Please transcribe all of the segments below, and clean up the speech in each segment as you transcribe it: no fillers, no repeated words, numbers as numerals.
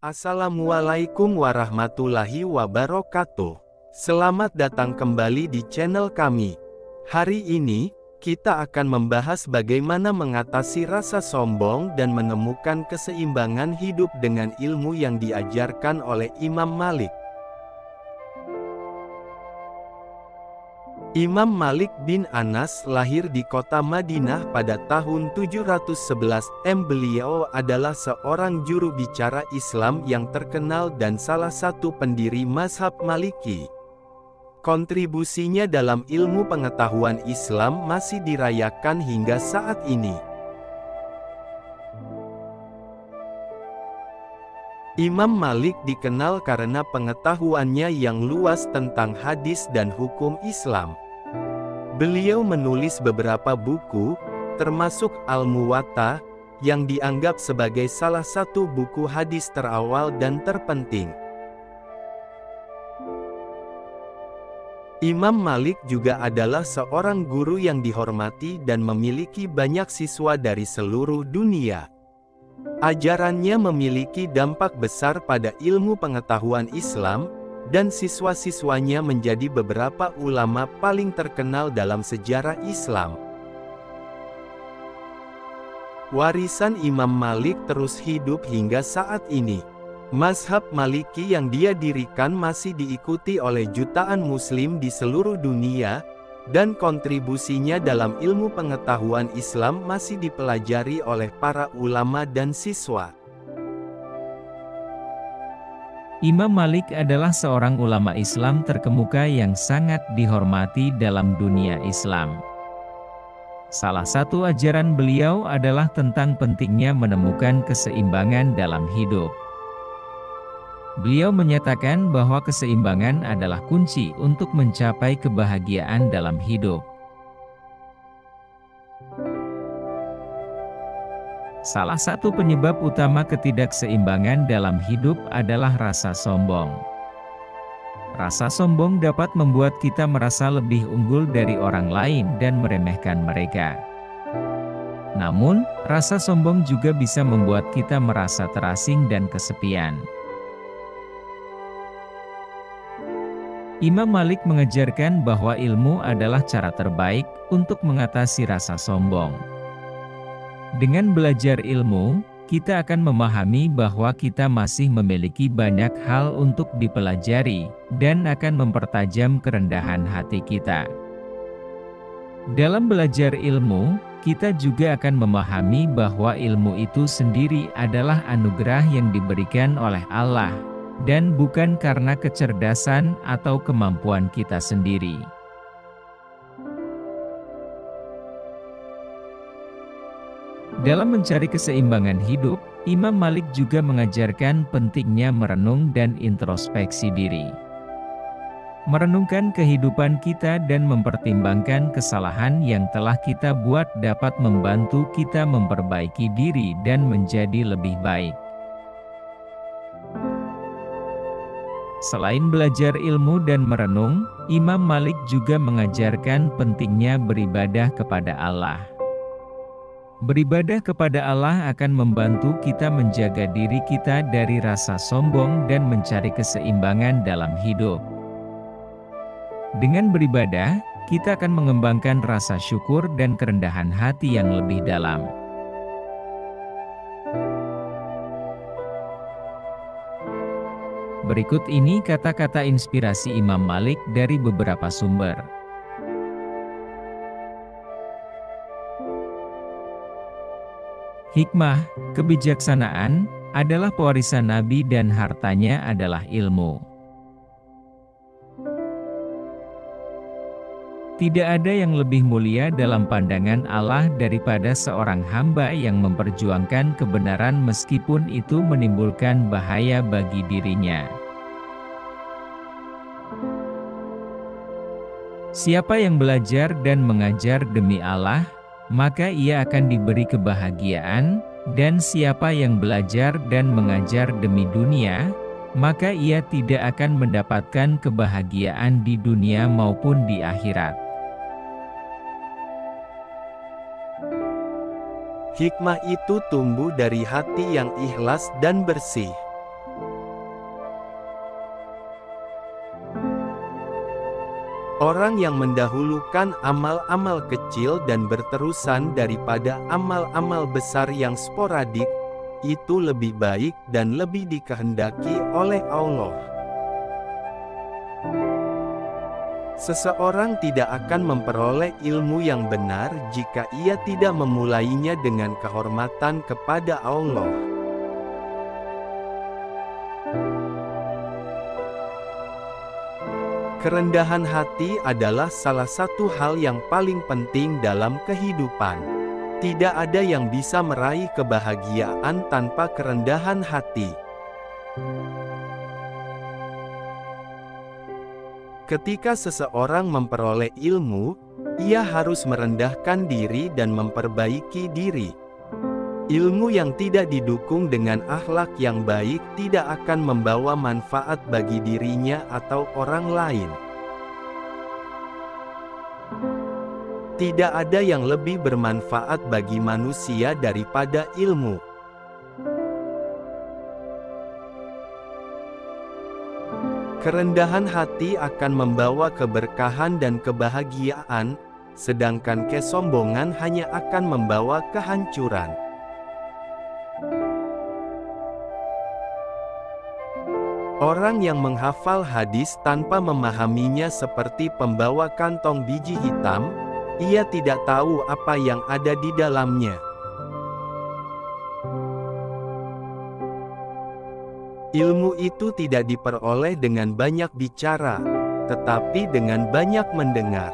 Assalamualaikum warahmatullahi wabarakatuh. Selamat datang kembali di channel kami. Hari ini, kita akan membahas bagaimana mengatasi rasa sombong dan menemukan keseimbangan hidup dengan ilmu yang diajarkan oleh Imam Malik. Imam Malik bin Anas lahir di kota Madinah pada tahun 711 Beliau adalah seorang juru bicara Islam yang terkenal dan salah satu pendiri mazhab Maliki. Kontribusinya dalam ilmu pengetahuan Islam masih dirayakan hingga saat ini. Imam Malik dikenal karena pengetahuannya yang luas tentang hadis dan hukum Islam. Beliau menulis beberapa buku, termasuk Al-Muwatta, yang dianggap sebagai salah satu buku hadis terawal dan terpenting. Imam Malik juga adalah seorang guru yang dihormati dan memiliki banyak siswa dari seluruh dunia. Ajarannya memiliki dampak besar pada ilmu pengetahuan Islam, dan siswa-siswanya menjadi beberapa ulama paling terkenal dalam sejarah Islam. Warisan Imam Malik terus hidup hingga saat ini. Mazhab Maliki yang dia dirikan masih diikuti oleh jutaan muslim di seluruh dunia, dan kontribusinya dalam ilmu pengetahuan Islam masih dipelajari oleh para ulama dan siswa. Imam Malik adalah seorang ulama Islam terkemuka yang sangat dihormati dalam dunia Islam. Salah satu ajaran beliau adalah tentang pentingnya menemukan keseimbangan dalam hidup. Beliau menyatakan bahwa keseimbangan adalah kunci untuk mencapai kebahagiaan dalam hidup. Salah satu penyebab utama ketidakseimbangan dalam hidup adalah rasa sombong. Rasa sombong dapat membuat kita merasa lebih unggul dari orang lain dan meremehkan mereka. Namun, rasa sombong juga bisa membuat kita merasa terasing dan kesepian. Imam Malik mengajarkan bahwa ilmu adalah cara terbaik untuk mengatasi rasa sombong. Dengan belajar ilmu, kita akan memahami bahwa kita masih memiliki banyak hal untuk dipelajari, dan akan mempertajam kerendahan hati kita. Dalam belajar ilmu, kita juga akan memahami bahwa ilmu itu sendiri adalah anugerah yang diberikan oleh Allah, dan bukan karena kecerdasan atau kemampuan kita sendiri. Dalam mencari keseimbangan hidup, Imam Malik juga mengajarkan pentingnya merenung dan introspeksi diri. Merenungkan kehidupan kita dan mempertimbangkan kesalahan yang telah kita buat dapat membantu kita memperbaiki diri dan menjadi lebih baik. Selain belajar ilmu dan merenung, Imam Malik juga mengajarkan pentingnya beribadah kepada Allah. Beribadah kepada Allah akan membantu kita menjaga diri kita dari rasa sombong dan mencari keseimbangan dalam hidup. Dengan beribadah, kita akan mengembangkan rasa syukur dan kerendahan hati yang lebih dalam. Berikut ini kata-kata inspirasi Imam Malik dari beberapa sumber. Hikmah, kebijaksanaan, adalah pewarisan Nabi dan hartanya adalah ilmu. Tidak ada yang lebih mulia dalam pandangan Allah daripada seorang hamba yang memperjuangkan kebenaran meskipun itu menimbulkan bahaya bagi dirinya. Siapa yang belajar dan mengajar demi Allah, maka ia akan diberi kebahagiaan, dan siapa yang belajar dan mengajar demi dunia, maka ia tidak akan mendapatkan kebahagiaan di dunia maupun di akhirat. Hikmah itu tumbuh dari hati yang ikhlas dan bersih. Orang yang mendahulukan amal-amal kecil dan berterusan daripada amal-amal besar yang sporadik, itu lebih baik dan lebih dikehendaki oleh Allah. Seseorang tidak akan memperoleh ilmu yang benar jika ia tidak memulainya dengan kehormatan kepada Allah. Kerendahan hati adalah salah satu hal yang paling penting dalam kehidupan. Tidak ada yang bisa meraih kebahagiaan tanpa kerendahan hati. Ketika seseorang memperoleh ilmu, ia harus merendahkan diri dan memperbaiki diri. Ilmu yang tidak didukung dengan akhlak yang baik tidak akan membawa manfaat bagi dirinya atau orang lain. Tidak ada yang lebih bermanfaat bagi manusia daripada ilmu. Kerendahan hati akan membawa keberkahan dan kebahagiaan, sedangkan kesombongan hanya akan membawa kehancuran. Orang yang menghafal hadis tanpa memahaminya seperti pembawa kantong biji hitam, ia tidak tahu apa yang ada di dalamnya. Ilmu itu tidak diperoleh dengan banyak bicara, tetapi dengan banyak mendengar.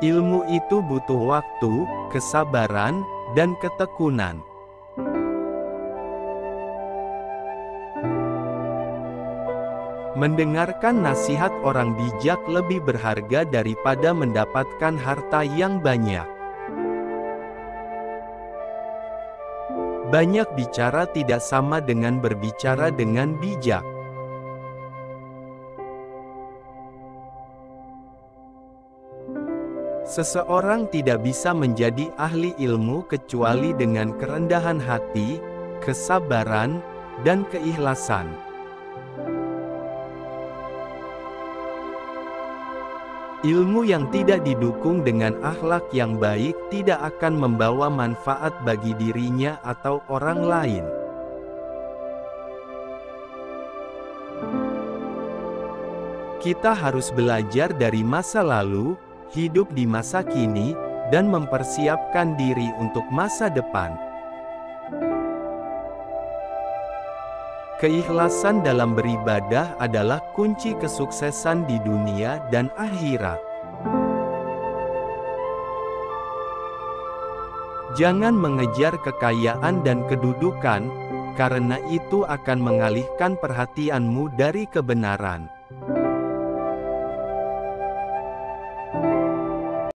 Ilmu itu butuh waktu, kesabaran, dan ketekunan. Mendengarkan nasihat orang bijak lebih berharga daripada mendapatkan harta yang banyak. Banyak bicara tidak sama dengan berbicara dengan bijak. Seseorang tidak bisa menjadi ahli ilmu kecuali dengan kerendahan hati, kesabaran, dan keikhlasan. Ilmu yang tidak didukung dengan akhlak yang baik tidak akan membawa manfaat bagi dirinya atau orang lain. Kita harus belajar dari masa lalu, hidup di masa kini, dan mempersiapkan diri untuk masa depan. Keikhlasan dalam beribadah adalah kunci kesuksesan di dunia dan akhirat. Jangan mengejar kekayaan dan kedudukan, karena itu akan mengalihkan perhatianmu dari kebenaran.